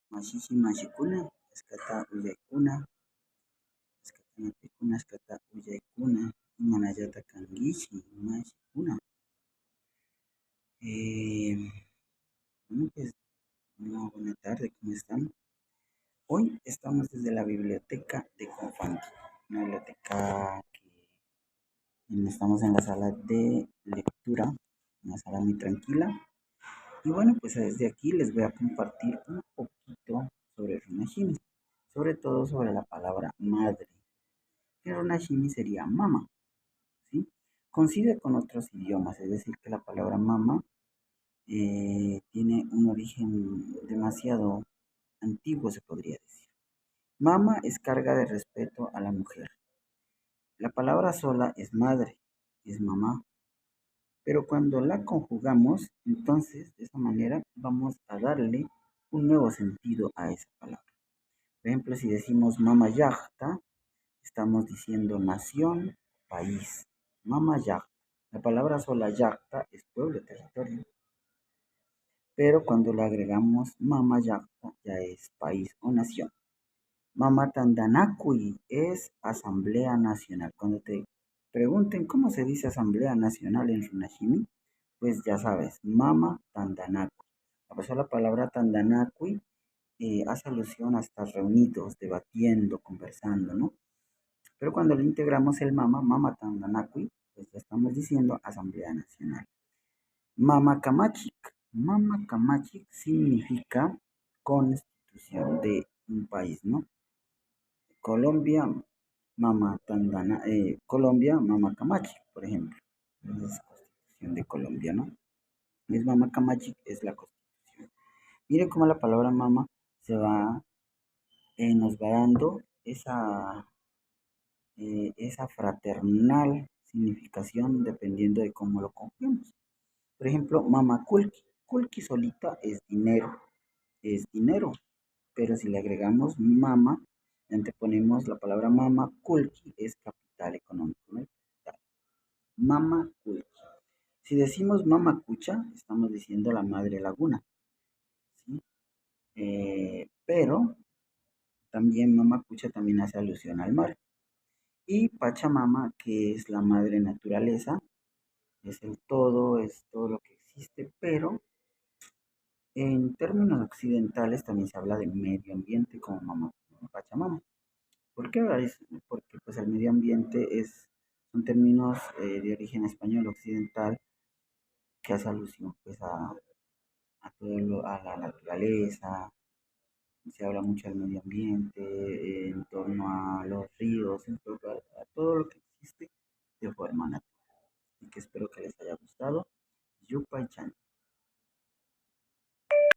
Mashishi mashikuna, askata uyaykuna, askata askata uyaykuna, imanallata kankishi mashikuna. Eh, bueno, pues, una buena tarde, ¿cómo están? Hoy estamos desde la biblioteca de Confanti, una biblioteca que estamos en la sala de lectura, una sala muy tranquila. Y bueno, pues desde aquí les voy a compartir un poquito sobre Runashimi, sobre todo sobre la palabra madre, que Runashimi sería mama, ¿sí? Coincide con otros idiomas, es decir, que la palabra mama tiene un origen demasiado antiguo, se podría decir. Mama es carga de respeto a la mujer. La palabra sola es madre, es mamá, pero cuando la conjugamos, entonces de esa manera vamos a darle un nuevo sentido a esa palabra. Por ejemplo, si decimos Mama Yachta, estamos diciendo nación, país. Mama Yachta. La palabra sola Yachta es pueblo, territorio, pero cuando le agregamos Mama Yachta ya es país o nación. Mama Tandanakui es Asamblea Nacional. Cuando te pregunten cómo se dice Asamblea Nacional en Runashimi, pues ya sabes, Mama Tandanakui. A pesar de la palabra Tandanakui, hace alusión a estar reunidos, debatiendo, conversando, ¿no? Pero cuando le integramos el Mama, Mama Tandanakui, pues ya estamos diciendo Asamblea Nacional. Mama Kamachik. Mama Kamachik significa constitución de un país, ¿no? Colombia, Colombia, Mama Camachi, por ejemplo. Es constitución de Colombia, ¿no? Es Mama Camachi, es la constitución. Mire cómo la palabra mama nos va dando esa fraternal significación dependiendo de cómo lo conjuguemos. Por ejemplo, mama kulki. Kulki solita es dinero, pero si le agregamos mama, anteponemos la palabra mama, kulki es capital económico, ¿no? Capital. Mama kulki. Si decimos mama kucha, estamos diciendo la madre laguna, ¿sí? Pero también mama kucha también hace alusión al mar. Y Pachamama, que es la madre naturaleza, es todo lo que existe, pero en términos occidentales también se habla de medio ambiente como mamá, Pachamama. ¿Por qué? Porque pues el medio ambiente son términos de origen español occidental que hace alusión pues a la naturaleza, se habla mucho del medio ambiente, en torno a los ríos, a todo lo que existe de forma natural.